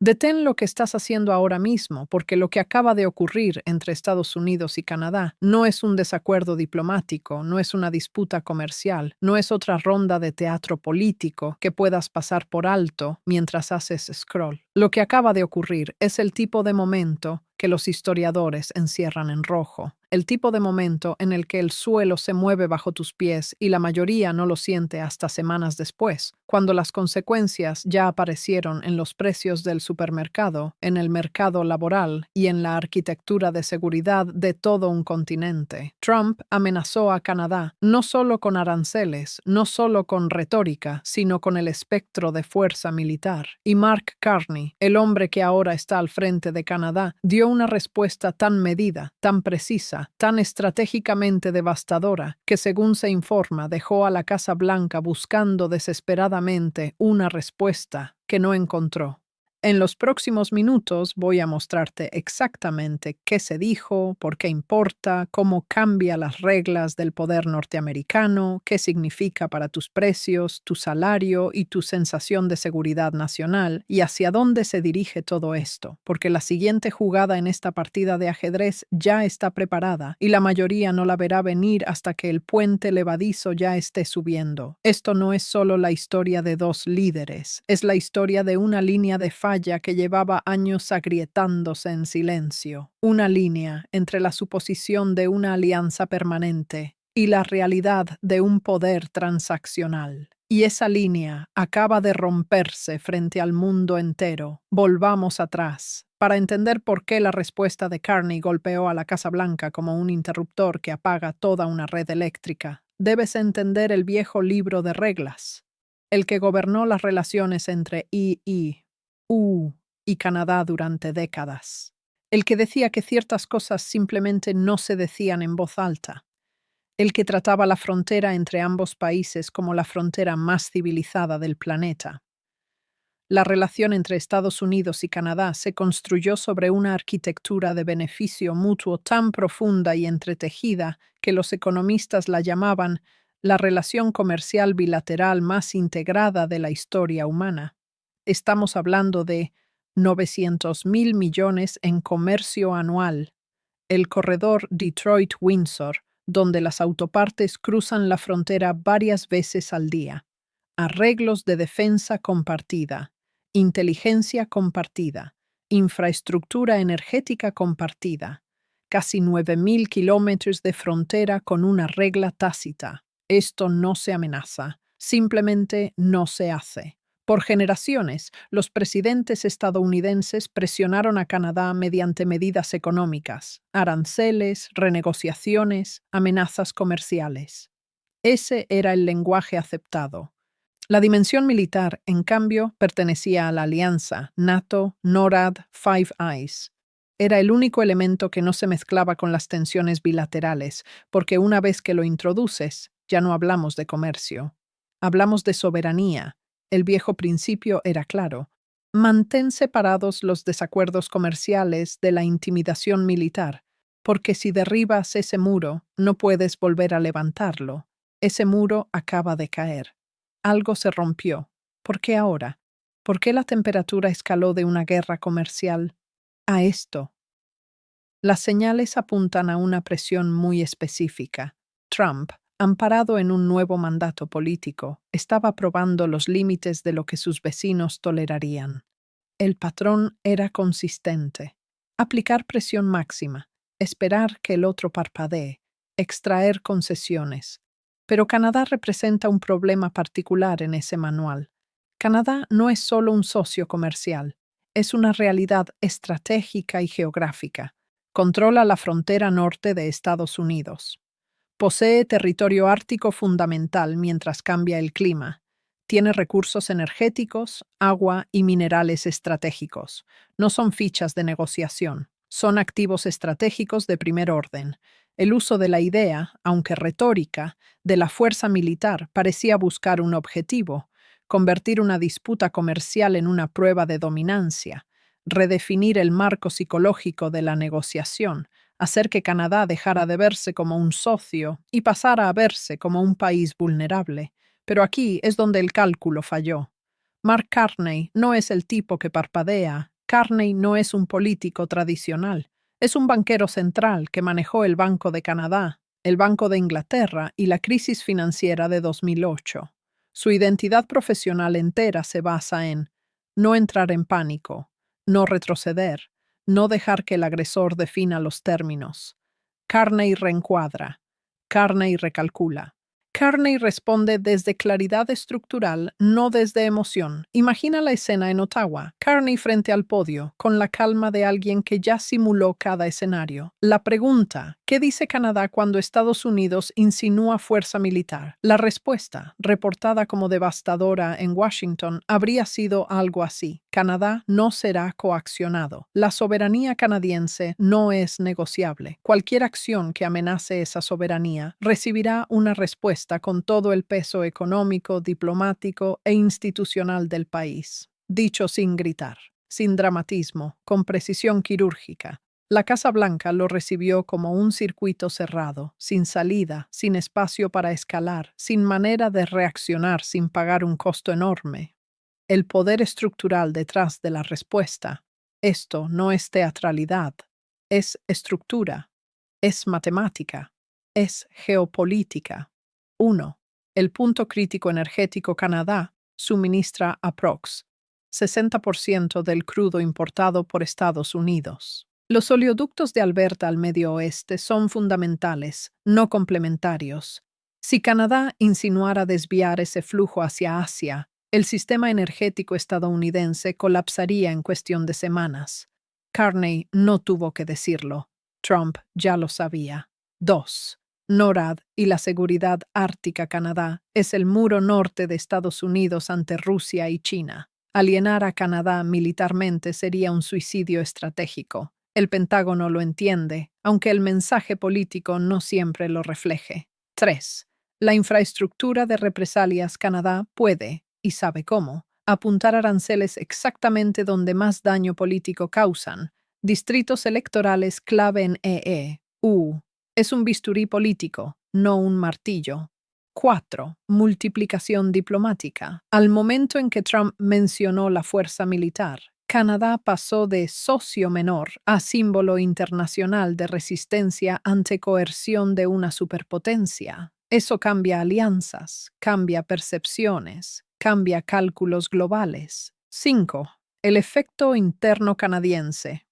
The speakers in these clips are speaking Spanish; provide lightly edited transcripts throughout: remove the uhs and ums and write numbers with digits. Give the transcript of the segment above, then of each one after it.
Detén lo que estás haciendo ahora mismo, porque lo que acaba de ocurrir entre Estados Unidos y Canadá no es un desacuerdo diplomático, no es una disputa comercial, no es otra ronda de teatro político que puedas pasar por alto mientras haces scroll. Lo que acaba de ocurrir es el tipo de momento que los historiadores encierran en rojo, el tipo de momento en el que el suelo se mueve bajo tus pies y la mayoría no lo siente hasta semanas después, cuando las consecuencias ya aparecieron en los precios del supermercado, en el mercado laboral y en la arquitectura de seguridad de todo un continente. Trump amenazó a Canadá no solo con aranceles, no solo con retórica, sino con el espectro de fuerza militar. Y Mark Carney, el hombre que ahora está al frente de Canadá, dio una respuesta tan medida, tan precisa, tan estratégicamente devastadora, que según se informa dejó a la Casa Blanca buscando desesperadamente una respuesta que no encontró. En los próximos minutos voy a mostrarte exactamente qué se dijo, por qué importa, cómo cambia las reglas del poder norteamericano, qué significa para tus precios, tu salario y tu sensación de seguridad nacional, y hacia dónde se dirige todo esto, porque la siguiente jugada en esta partida de ajedrez ya está preparada y la mayoría no la verá venir hasta que el puente levadizo ya esté subiendo. Esto no es solo la historia de dos líderes, es la historia de una línea de falla que llevaba años agrietándose en silencio, una línea entre la suposición de una alianza permanente y la realidad de un poder transaccional. Y esa línea acaba de romperse frente al mundo entero. Volvamos atrás. Para entender por qué la respuesta de Carney golpeó a la Casa Blanca como un interruptor que apaga toda una red eléctrica, debes entender el viejo libro de reglas, el que gobernó las relaciones entre EU y Canadá durante décadas, el que decía que ciertas cosas simplemente no se decían en voz alta, el que trataba la frontera entre ambos países como la frontera más civilizada del planeta. La relación entre Estados Unidos y Canadá se construyó sobre una arquitectura de beneficio mutuo tan profunda y entretejida que los economistas la llamaban la relación comercial bilateral más integrada de la historia humana. Estamos hablando de 900.000 millones en comercio anual, el corredor Detroit-Windsor, donde las autopartes cruzan la frontera varias veces al día, arreglos de defensa compartida, inteligencia compartida, infraestructura energética compartida, casi 9.000 kilómetros de frontera con una regla tácita. Esto no se amenaza, simplemente no se hace. Por generaciones, los presidentes estadounidenses presionaron a Canadá mediante medidas económicas, aranceles, renegociaciones, amenazas comerciales. Ese era el lenguaje aceptado. La dimensión militar, en cambio, pertenecía a la alianza NATO, NORAD, Five Eyes. Era el único elemento que no se mezclaba con las tensiones bilaterales, porque una vez que lo introduces, ya no hablamos de comercio. Hablamos de soberanía. El viejo principio era claro. Mantén separados los desacuerdos comerciales de la intimidación militar, porque si derribas ese muro, no puedes volver a levantarlo. Ese muro acaba de caer. Algo se rompió. ¿Por qué ahora? ¿Por qué la temperatura escaló de una guerra comercial a esto? Las señales apuntan a una presión muy específica. Trump, amparado en un nuevo mandato político, estaba probando los límites de lo que sus vecinos tolerarían. El patrón era consistente. Aplicar presión máxima, esperar que el otro parpadee, extraer concesiones. Pero Canadá representa un problema particular en ese manual. Canadá no es solo un socio comercial, es una realidad estratégica y geográfica. Controla la frontera norte de Estados Unidos. Posee territorio ártico fundamental mientras cambia el clima. Tiene recursos energéticos, agua y minerales estratégicos. No son fichas de negociación, son activos estratégicos de primer orden. El uso de la idea, aunque retórica, de la fuerza militar parecía buscar un objetivo: convertir una disputa comercial en una prueba de dominancia, redefinir el marco psicológico de la negociación, hacer que Canadá dejara de verse como un socio y pasara a verse como un país vulnerable. Pero aquí es donde el cálculo falló. Mark Carney no es el tipo que parpadea, Carney no es un político tradicional, es un banquero central que manejó el Banco de Canadá, el Banco de Inglaterra y la crisis financiera de 2008. Su identidad profesional entera se basa en no entrar en pánico, no retroceder, no dejar que el agresor defina los términos. Carney reencuadra, Carney recalcula. Carney responde desde claridad estructural, no desde emoción. Imagina la escena en Ottawa, Carney frente al podio, con la calma de alguien que ya simuló cada escenario. La pregunta, ¿qué dice Canadá cuando Estados Unidos insinúa fuerza militar? La respuesta, reportada como devastadora en Washington, habría sido algo así. Canadá no será coaccionado. La soberanía canadiense no es negociable. Cualquier acción que amenace esa soberanía recibirá una respuesta con todo el peso económico, diplomático e institucional del país. Dicho sin gritar, sin dramatismo, con precisión quirúrgica. La Casa Blanca lo recibió como un circuito cerrado, sin salida, sin espacio para escalar, sin manera de reaccionar sin pagar un costo enorme. El poder estructural detrás de la respuesta. Esto no es teatralidad, es estructura, es matemática, es geopolítica. 1. El punto crítico energético. Canadá suministra aprox 60% del crudo importado por Estados Unidos. Los oleoductos de Alberta al Medio Oeste son fundamentales, no complementarios. Si Canadá insinuara desviar ese flujo hacia Asia, el sistema energético estadounidense colapsaría en cuestión de semanas. Carney no tuvo que decirlo. Trump ya lo sabía. 2. NORAD y la seguridad ártica. Canadá es el muro norte de Estados Unidos ante Rusia y China. Alienar a Canadá militarmente sería un suicidio estratégico. El Pentágono lo entiende, aunque el mensaje político no siempre lo refleje. 3. La infraestructura de represalias. Canadá puede, y sabe cómo, apuntar aranceles exactamente donde más daño político causan. Distritos electorales clave en EU. Es un bisturí político, no un martillo. 4. Multiplicación diplomática. Al momento en que Trump mencionó la fuerza militar, Canadá pasó de socio menor a símbolo internacional de resistencia ante coerción de una superpotencia. Eso cambia alianzas, cambia percepciones, cambia cálculos globales. 5. El efecto interno canadiense.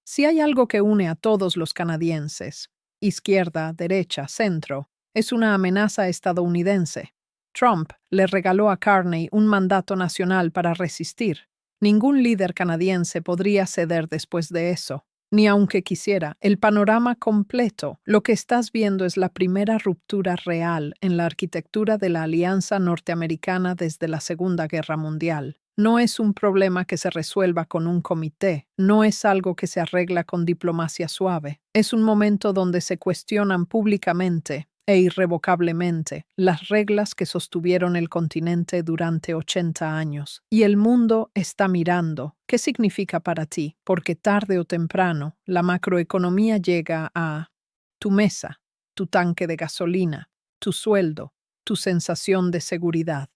Si hay algo que une a todos los canadienses, izquierda, derecha, centro, es una amenaza estadounidense. Trump le regaló a Carney un mandato nacional para resistir. Ningún líder canadiense podría ceder después de eso, ni aunque quisiera. El panorama completo. Lo que estás viendo es la primera ruptura real en la arquitectura de la Alianza Norteamericana desde la Segunda Guerra Mundial. No es un problema que se resuelva con un comité, no es algo que se arregla con diplomacia suave. Es un momento donde se cuestionan públicamente e irrevocablemente las reglas que sostuvieron el continente durante 80 años. Y el mundo está mirando. ¿Qué significa para ti? Porque tarde o temprano la macroeconomía llega a tu mesa, tu tanque de gasolina, tu sueldo, tu sensación de seguridad.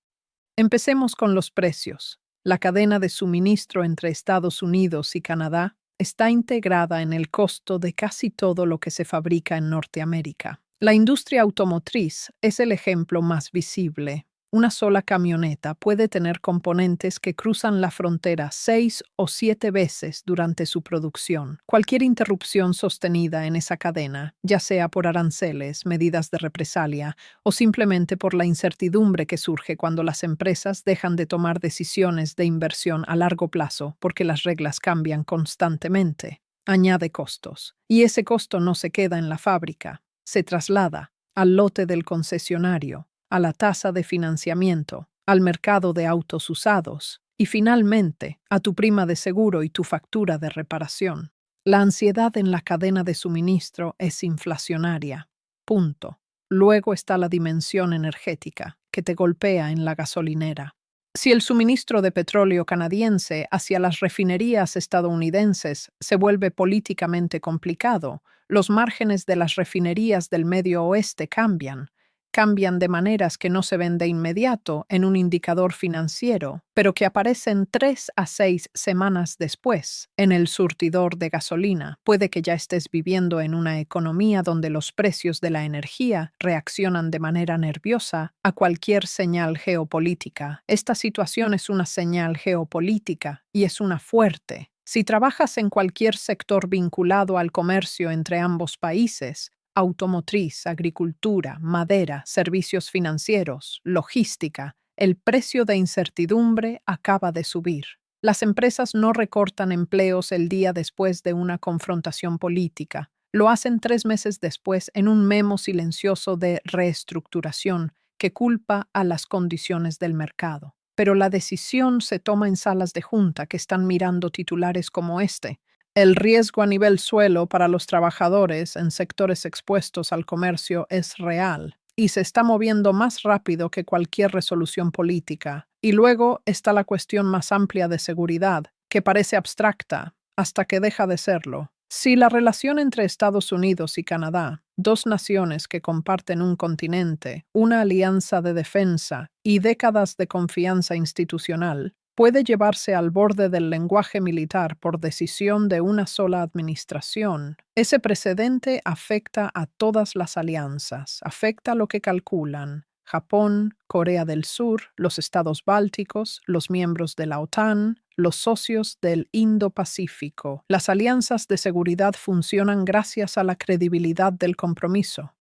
Empecemos con los precios. La cadena de suministro entre Estados Unidos y Canadá está integrada en el costo de casi todo lo que se fabrica en Norteamérica. La industria automotriz es el ejemplo más visible. Una sola camioneta puede tener componentes que cruzan la frontera 6 o 7 veces durante su producción. Cualquier interrupción sostenida en esa cadena, ya sea por aranceles, medidas de represalia o simplemente por la incertidumbre que surge cuando las empresas dejan de tomar decisiones de inversión a largo plazo porque las reglas cambian constantemente, añade costos. Y ese costo no se queda en la fábrica, se traslada al lote del concesionario, a la tasa de financiamiento, al mercado de autos usados y finalmente a tu prima de seguro y tu factura de reparación. La ansiedad en la cadena de suministro es inflacionaria. Punto. Luego está la dimensión energética, que te golpea en la gasolinera. Si el suministro de petróleo canadiense hacia las refinerías estadounidenses se vuelve políticamente complicado, los márgenes de las refinerías del Medio Oeste cambian. Cambian de maneras que no se ven de inmediato en un indicador financiero, pero que aparecen 3 a 6 semanas después en el surtidor de gasolina. Puede que ya estés viviendo en una economía donde los precios de la energía reaccionan de manera nerviosa a cualquier señal geopolítica. Esta situación es una señal geopolítica y es una fuerte. Si trabajas en cualquier sector vinculado al comercio entre ambos países, automotriz, agricultura, madera, servicios financieros, logística, el precio de incertidumbre acaba de subir. Las empresas no recortan empleos el día después de una confrontación política. Lo hacen 3 meses después en un memo silencioso de reestructuración que culpa a las condiciones del mercado. Pero la decisión se toma en salas de junta que están mirando titulares como este. El riesgo a nivel suelo para los trabajadores en sectores expuestos al comercio es real y se está moviendo más rápido que cualquier resolución política. Y luego está la cuestión más amplia de seguridad, que parece abstracta hasta que deja de serlo. Si la relación entre Estados Unidos y Canadá, dos naciones que comparten un continente, una alianza de defensa y décadas de confianza institucional, puede llevarse al borde del lenguaje militar por decisión de una sola administración, ese precedente afecta a todas las alianzas, afecta lo que calculan Japón, Corea del Sur, los estados bálticos, los miembros de la OTAN, los socios del Indo-Pacífico. Las alianzas de seguridad funcionan gracias a la credibilidad del compromiso.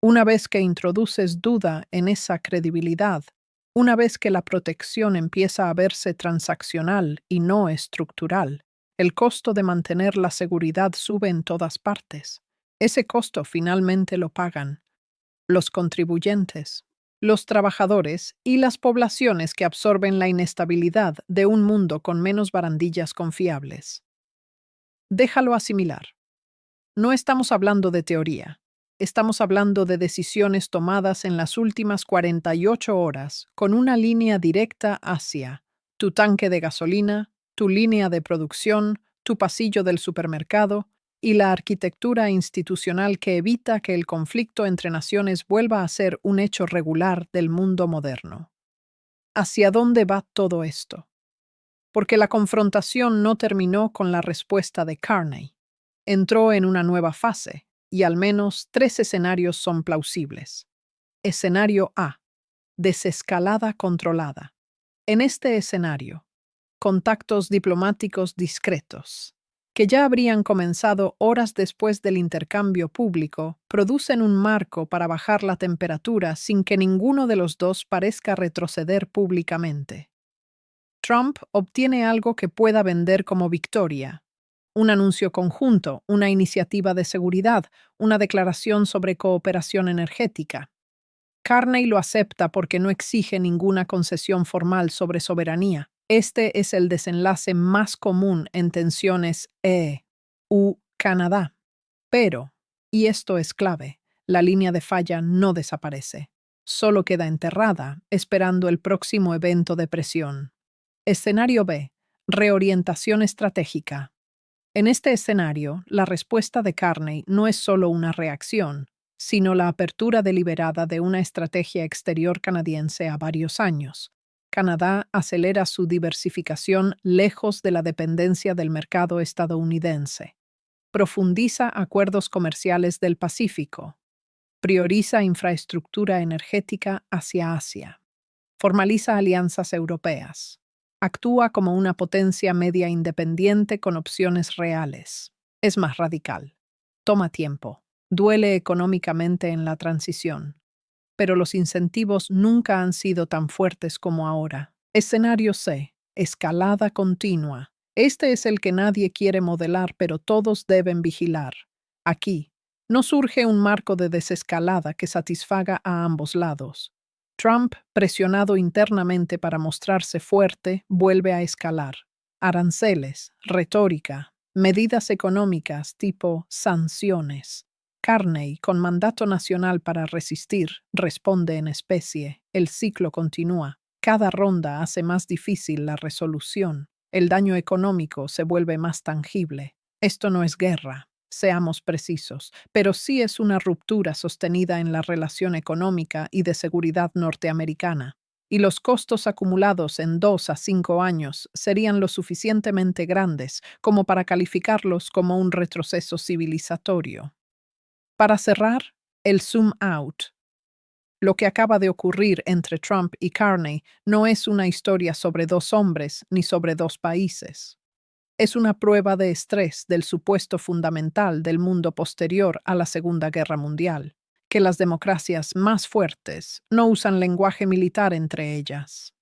Una vez que introduces duda en esa credibilidad, una vez que la protección empieza a verse transaccional y no estructural, el costo de mantener la seguridad sube en todas partes. Ese costo finalmente lo pagan los contribuyentes, los trabajadores y las poblaciones que absorben la inestabilidad de un mundo con menos barandillas confiables. Déjalo asimilar. No estamos hablando de teoría. Estamos hablando de decisiones tomadas en las últimas 48 horas con una línea directa hacia tu tanque de gasolina, tu línea de producción, tu pasillo del supermercado y la arquitectura institucional que evita que el conflicto entre naciones vuelva a ser un hecho regular del mundo moderno. ¿Hacia dónde va todo esto? Porque la confrontación no terminó con la respuesta de Carney. Entró en una nueva fase, y al menos 3 escenarios son plausibles. Escenario A. Desescalada controlada. En este escenario, contactos diplomáticos discretos, que ya habrían comenzado horas después del intercambio público, producen un marco para bajar la temperatura sin que ninguno de los dos parezca retroceder públicamente. Trump obtiene algo que pueda vender como victoria: un anuncio conjunto, una iniciativa de seguridad, una declaración sobre cooperación energética. Carney lo acepta porque no exige ninguna concesión formal sobre soberanía. Este es el desenlace más común en tensiones EU-Canadá. Pero, y esto es clave, la línea de falla no desaparece. Solo queda enterrada, esperando el próximo evento de presión. Escenario B. Reorientación estratégica. En este escenario, la respuesta de Carney no es solo una reacción, sino la apertura deliberada de una estrategia exterior canadiense a varios años. Canadá acelera su diversificación lejos de la dependencia del mercado estadounidense. Profundiza acuerdos comerciales del Pacífico. Prioriza infraestructura energética hacia Asia. Formaliza alianzas europeas. Actúa como una potencia media independiente con opciones reales. Es más radical. Toma tiempo. Duele económicamente en la transición. Pero los incentivos nunca han sido tan fuertes como ahora. Escenario C. Escalada continua. Este es el que nadie quiere modelar, pero todos deben vigilar. Aquí, no surge un marco de desescalada que satisfaga a ambos lados. Trump, presionado internamente para mostrarse fuerte, vuelve a escalar. Aranceles, retórica, medidas económicas tipo sanciones. Carney, con mandato nacional para resistir, responde en especie. El ciclo continúa. Cada ronda hace más difícil la resolución. El daño económico se vuelve más tangible. Esto no es guerra, seamos precisos, pero sí es una ruptura sostenida en la relación económica y de seguridad norteamericana. Y los costos acumulados en 2 a 5 años serían lo suficientemente grandes como para calificarlos como un retroceso civilizatorio. Para cerrar, el zoom out. Lo que acaba de ocurrir entre Trump y Carney no es una historia sobre dos hombres ni sobre dos países. Es una prueba de estrés del supuesto fundamental del mundo posterior a la Segunda Guerra Mundial, que las democracias más fuertes no usan lenguaje militar entre ellas,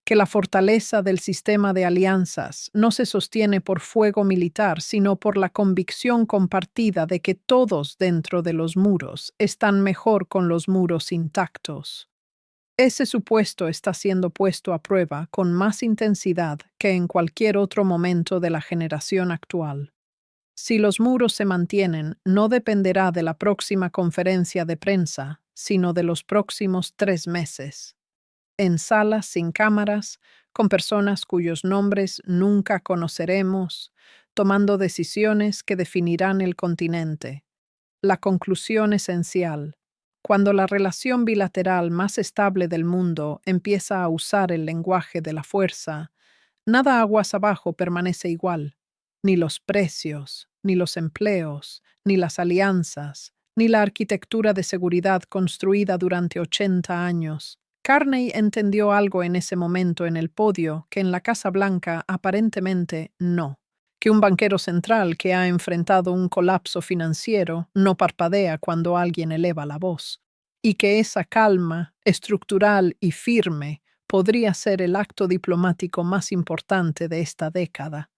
que la fortaleza del sistema de alianzas no se sostiene por fuego militar, sino por la convicción compartida de que todos dentro de los muros están mejor con los muros intactos. Ese supuesto está siendo puesto a prueba con más intensidad que en cualquier otro momento de la generación actual. Si los muros se mantienen, no dependerá de la próxima conferencia de prensa, sino de los próximos 3 meses. En salas sin cámaras, con personas cuyos nombres nunca conoceremos, tomando decisiones que definirán el continente. La conclusión esencial: cuando la relación bilateral más estable del mundo empieza a usar el lenguaje de la fuerza, nada aguas abajo permanece igual. Ni los precios, ni los empleos, ni las alianzas, ni la arquitectura de seguridad construida durante 80 años. Carney entendió algo en ese momento en el podio que en la Casa Blanca aparentemente no, que un banquero central que ha enfrentado un colapso financiero no parpadea cuando alguien eleva la voz, y que esa calma, estructural y firme, podría ser el acto diplomático más importante de esta década.